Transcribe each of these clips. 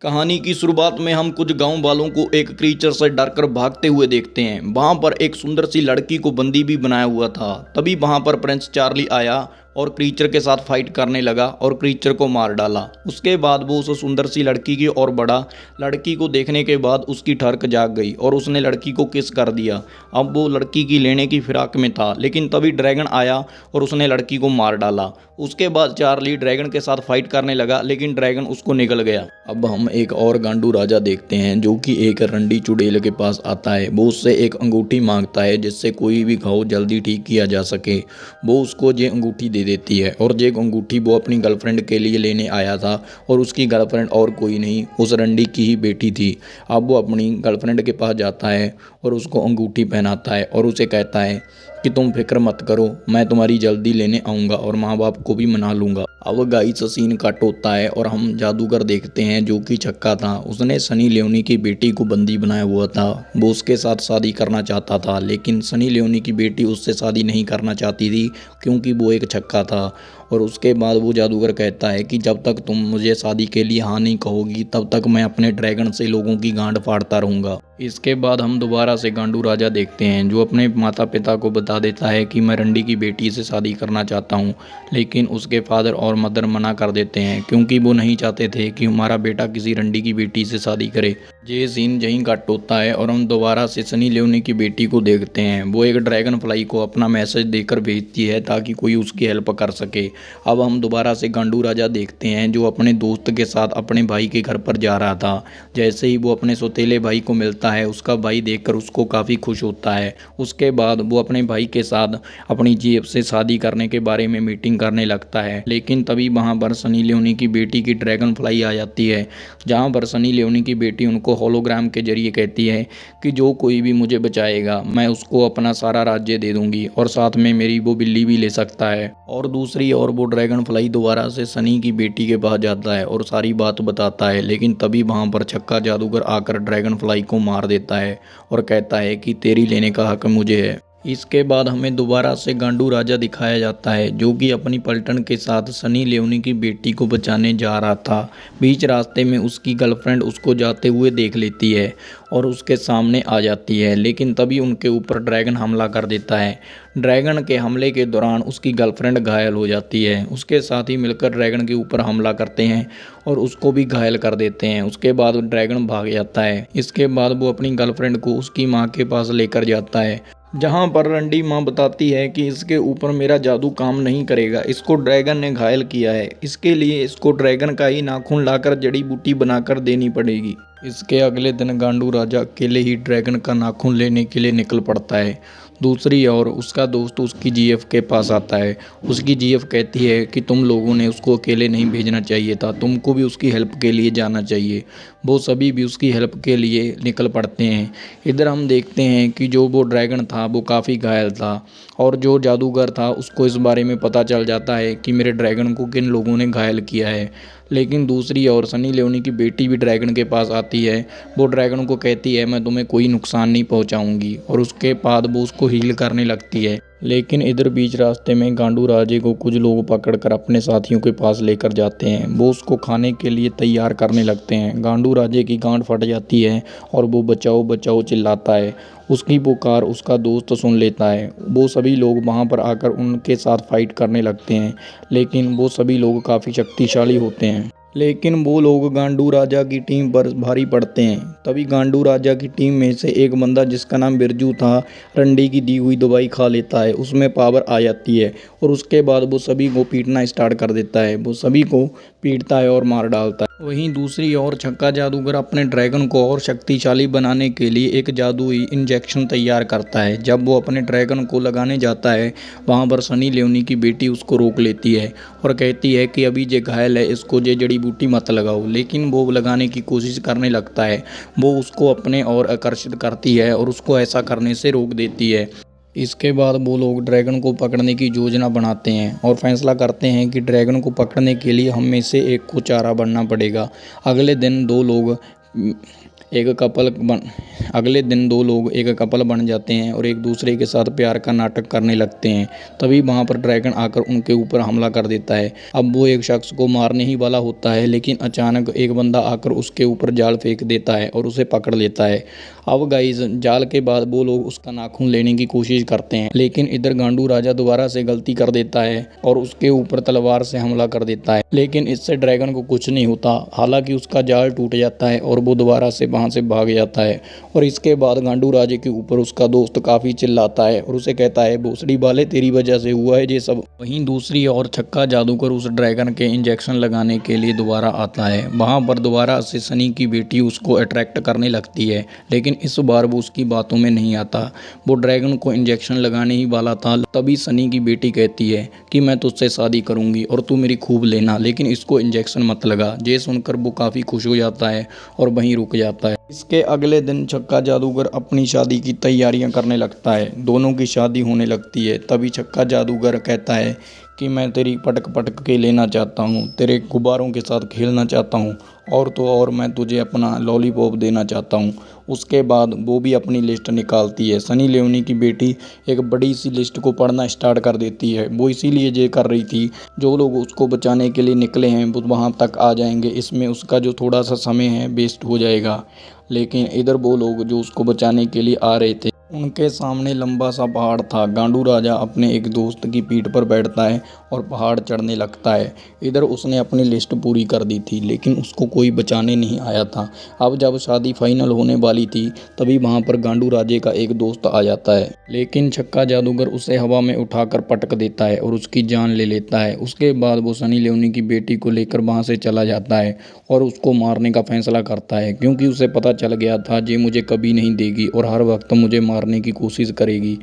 कहानी की शुरुआत में हम कुछ गांव वालों को एक क्रीचर से डरकर भागते हुए देखते हैं। वहां पर एक सुंदर सी लड़की को बंदी भी बनाया हुआ था। तभी वहां पर प्रिंस चार्ली आया और क्रीचर के साथ फाइट करने लगा और क्रीचर को मार डाला। उसके बाद वो उस सुंदर सी लड़की की ओर बढ़ा। लड़की को देखने के बाद उसकी ठरक जाग गई और उसने लड़की को किस कर दिया। अब वो लड़की की लेने की फिराक में था, लेकिन तभी ड्रैगन आया और उसने लड़की को मार डाला। उसके बाद चार्ली ड्रैगन के साथ फाइट करने लगा, लेकिन ड्रैगन उसको निगल गया। अब हम एक और गांडू राजा देखते हैं जो कि एक रंडी चुड़ैल के पास आता है। वो उससे एक अंगूठी मांगता है जिससे कोई भी घाव जल्दी ठीक किया जा सके। वो उसको ये अंगूठी दे देती है और ये अंगूठी वो अपनी गर्लफ्रेंड के लिए लेने आया था और उसकी गर्लफ्रेंड और कोई नहीं, उस रंडी की ही बेटी थी। अब वो अपनी गर्लफ्रेंड के पास जाता है और उसको अंगूठी पहनाता है और उसे कहता है कि तुम फिक्र मत करो, मैं तुम्हारी जल्दी लेने आऊँगा और माँ बाप को भी मना लूँगा। अब गाइस सीन कट होता है और हम जादूगर देखते हैं जो कि छक्का था। उसने सनी लियोनी की बेटी को बंदी बनाया हुआ था। वो उसके साथ शादी करना चाहता था, लेकिन सनी लियोनी की बेटी उससे शादी नहीं करना चाहती थी क्योंकि वो एक छक्का था। और उसके बाद वो जादूगर कहता है कि जब तक तुम मुझे शादी के लिए हाँ नहीं कहोगी तब तक मैं अपने ड्रैगन से लोगों की गांड फाड़ता रहूँगा। इसके बाद हम दोबारा से गांडू राजा देखते हैं जो अपने माता पिता को बता देता है कि मैं रंडी की बेटी से शादी करना चाहता हूँ, लेकिन उसके फादर और मदर मना कर देते हैं क्योंकि वो नहीं चाहते थे कि हमारा बेटा किसी रंडी की बेटी से शादी करे। ये सीन यहीं कट होता है और हम दोबारा से सनी लियोनी की बेटी को देखते हैं। वो एक ड्रैगन फ्लाई को अपना मैसेज देकर भेजती है ताकि कोई उसकी हेल्प कर सके। अब हम दोबारा से गांडू राजा देखते हैं जो अपने दोस्त के साथ अपने भाई के घर पर जा रहा था। जैसे ही वो अपने सौतेले भाई को मिलता है, उसका भाई देखकर उसको काफ़ी खुश होता है। उसके बाद वो अपने भाई के साथ अपनी जेब से शादी करने के बारे में मीटिंग करने लगता है, लेकिन तभी वहाँ पर सनी लियोनी की बेटी की ड्रैगन फ्लाई आ जाती है। जहाँ पर सनी लियोनी की बेटी उनको होलोग्राम के जरिए कहती है कि जो कोई भी मुझे बचाएगा मैं उसको अपना सारा राज्य दे दूंगी और साथ में मेरी वो बिल्ली भी ले सकता है। और दूसरी ओर वो ड्रैगन फ्लाई दोबारा से सनी की बेटी के पास जाता है और सारी बात बताता है, लेकिन तभी वहाँ पर छक्का जादूगर आकर ड्रैगन फ्लाई को मार देता है और कहता है कि तेरी लेने का हक मुझे है। इसके बाद हमें दोबारा से गांडू राजा दिखाया जाता है जो कि अपनी पलटन के साथ सनी लियोनी की बेटी को बचाने जा रहा था। बीच रास्ते में उसकी गर्लफ्रेंड उसको जाते हुए देख लेती है और उसके सामने आ जाती है, लेकिन तभी उनके ऊपर ड्रैगन हमला कर देता है। ड्रैगन के हमले के दौरान उसकी गर्लफ्रेंड घायल हो जाती है। उसके साथ ही मिलकर ड्रैगन के ऊपर हमला करते हैं और उसको भी घायल कर देते हैं। उसके बाद ड्रैगन भाग जाता है। इसके बाद वो अपनी गर्लफ्रेंड को उसकी माँ के पास लेकर जाता है, जहाँ पर रंडी माँ बताती है कि इसके ऊपर मेरा जादू काम नहीं करेगा, इसको ड्रैगन ने घायल किया है, इसके लिए इसको ड्रैगन का ही नाखून लाकर जड़ी बूटी बनाकर देनी पड़ेगी। इसके अगले दिन गांडू राजा अकेले ही ड्रैगन का नाखून लेने के लिए निकल पड़ता है। दूसरी ओर उसका दोस्त उसकी जीएफ के पास आता है। उसकी जीएफ कहती है कि तुम लोगों ने उसको अकेले नहीं भेजना चाहिए था, तुमको भी उसकी हेल्प के लिए जाना चाहिए। वो सभी भी उसकी हेल्प के लिए निकल पड़ते हैं। इधर हम देखते हैं कि जो वो ड्रैगन था वो काफ़ी घायल था और जो जादूगर था उसको इस बारे में पता चल जाता है कि मेरे ड्रैगन को किन लोगों ने घायल किया है। लेकिन दूसरी ओर सनी लियोनी की बेटी भी ड्रैगन के पास आती है। वो ड्रैगन को कहती है मैं तुम्हें कोई नुकसान नहीं पहुंचाऊंगी और उसके बाद वो उसको हील करने लगती है। लेकिन इधर बीच रास्ते में गांडू राजे को कुछ लोग पकड़कर अपने साथियों के पास लेकर जाते हैं। वो उसको खाने के लिए तैयार करने लगते हैं। गांडू राजे की गांड फट जाती है और वो बचाओ बचाओ चिल्लाता है। उसकी पुकार उसका दोस्त सुन लेता है। वो सभी लोग वहाँ पर आकर उनके साथ फाइट करने लगते हैं, लेकिन वो सभी लोग काफ़ी शक्तिशाली होते हैं। लेकिन वो लोग गांडू राजा की टीम पर भारी पड़ते हैं। तभी गांडू राजा की टीम में से एक बंदा जिसका नाम बिरजू था, रंडी की दी हुई दवाई खा लेता है। उसमें पावर आ जाती है और उसके बाद वो सभी को पीटना स्टार्ट कर देता है। वो सभी को पीटता है और मार डालता है। वहीं दूसरी ओर छक्का जादूगर अपने ड्रैगन को और शक्तिशाली बनाने के लिए एक जादुई इंजेक्शन तैयार करता है। जब वो अपने ड्रैगन को लगाने जाता है, वहाँ पर सनी लियोनी की बेटी उसको रोक लेती है और कहती है कि अभी ये घायल है, इसको ये जड़ी बूटी मत लगाओ। लेकिन वो लगाने की कोशिश करने लगता है। वो उसको अपने ओर आकर्षित करती है और उसको ऐसा करने से रोक देती है। इसके बाद वो लोग ड्रैगन को पकड़ने की योजना बनाते हैं और फैसला करते हैं कि ड्रैगन को पकड़ने के लिए हम में से एक को चारा बनना पड़ेगा। अगले दिन दो लोग एक कपल बन अगले दिन दो लोग एक कपल बन जाते हैं और एक दूसरे के साथ प्यार का नाटक करने लगते हैं। तभी वहाँ पर ड्रैगन आकर उनके ऊपर हमला कर देता है। अब वो एक शख्स को मारने ही वाला होता है, लेकिन अचानक एक बंदा आकर उसके ऊपर जाल फेंक देता है और उसे पकड़ लेता है। अब गाइस जाल के बाद वो लोग उसका नाखून लेने की कोशिश करते हैं, लेकिन इधर गांडू राजा दोबारा से गलती कर देता है और उसके ऊपर तलवार से हमला कर देता है, लेकिन इससे ड्रैगन को कुछ नहीं होता। हालांकि उसका जाल टूट जाता है और वो दोबारा से वहां से भाग जाता है। और इसके बाद गांडू राजे के ऊपर उसका दोस्त काफी चिल्लाता है और उसे कहता है, भोसड़ी वाले तेरी वजह से हुआ है ये सब। वहीं दूसरी ओर छक्का जादूगर उस ड्रैगन के इंजेक्शन लगाने के लिए दोबारा आता है। वहां पर दोबारा से सनी की बेटी उसको अट्रैक्ट करने लगती है, लेकिन इस बार वो उसकी बातों में नहीं आता। वो ड्रैगन को इंजेक्शन लगाने ही वाला था, तभी सनी की बेटी कहती है कि मैं तुझसे शादी करूंगी और तू मेरी खूब लेना, लेकिन इसको इंजेक्शन मत लगा। ये सुनकर वो काफ़ी खुश हो जाता है और वहीं रुक जाता है। इसके अगले दिन छक्का जादूगर अपनी शादी की तैयारियां करने लगता है। दोनों की शादी होने लगती है। तभी छक्का जादूगर कहता है कि मैं तेरी पटक पटक के लेना चाहता हूँ, तेरे गुब्बारों के साथ खेलना चाहता हूँ, और तो और मैं तुझे अपना लॉलीपॉप देना चाहता हूँ। उसके बाद वो भी अपनी लिस्ट निकालती है। सनी लियोनी की बेटी एक बड़ी सी लिस्ट को पढ़ना स्टार्ट कर देती है। वो इसीलिए ये कर रही थी, जो लोग उसको बचाने के लिए निकले हैं वो वहाँ तक आ जाएंगे, इसमें उसका जो थोड़ा सा समय है वेस्ट हो जाएगा। लेकिन इधर वो लोग जो उसको बचाने के लिए आ रहे थे, उनके सामने लंबा सा पहाड़ था। गांडू राजा अपने एक दोस्त की पीठ पर बैठता है और पहाड़ चढ़ने लगता है। इधर उसने अपनी लिस्ट पूरी कर दी थी, लेकिन उसको कोई बचाने नहीं आया था। अब जब शादी फाइनल होने वाली थी, तभी वहाँ पर गांडू राजे का एक दोस्त आ जाता है, लेकिन छक्का जादूगर उसे हवा में उठाकर पटक देता है और उसकी जान ले लेता है। उसके बाद वो सनी लियोनी की बेटी को लेकर वहाँ से चला जाता है और उसको मारने का फैसला करता है, क्योंकि उसे पता चल गया था ये मुझे कभी नहीं देगी और हर वक्त मुझे मारने की कोशिश करेगी।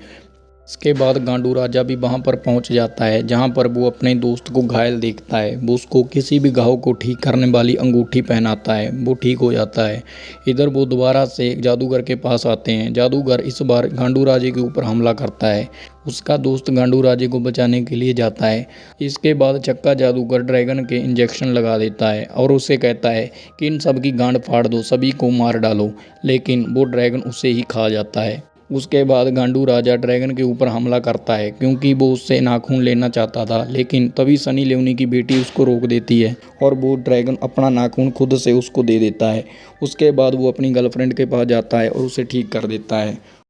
इसके बाद गांडू राजा भी वहां पर पहुंच जाता है, जहां पर वो अपने दोस्त को घायल देखता है। वो उसको किसी भी घाव को ठीक करने वाली अंगूठी पहनाता है, वो ठीक हो जाता है। इधर वो दोबारा से जादूगर के पास आते हैं। जादूगर इस बार गांडू राजे के ऊपर हमला करता है। उसका दोस्त गांडू राजे को बचाने के लिए जाता है। इसके बाद छक्का जादूगर ड्रैगन के इंजेक्शन लगा देता है और उसे कहता है कि इन सब की गांड फाड़ दो, सभी को मार डालो, लेकिन वो ड्रैगन उसे ही खा जाता है। उसके बाद गांडू राजा ड्रैगन के ऊपर हमला करता है, क्योंकि वो उससे नाखून लेना चाहता था, लेकिन तभी सनी लियोनी की बेटी उसको रोक देती है और वो ड्रैगन अपना नाखून खुद से उसको दे देता है। उसके बाद वो अपनी गर्लफ्रेंड के पास जाता है और उसे ठीक कर देता है।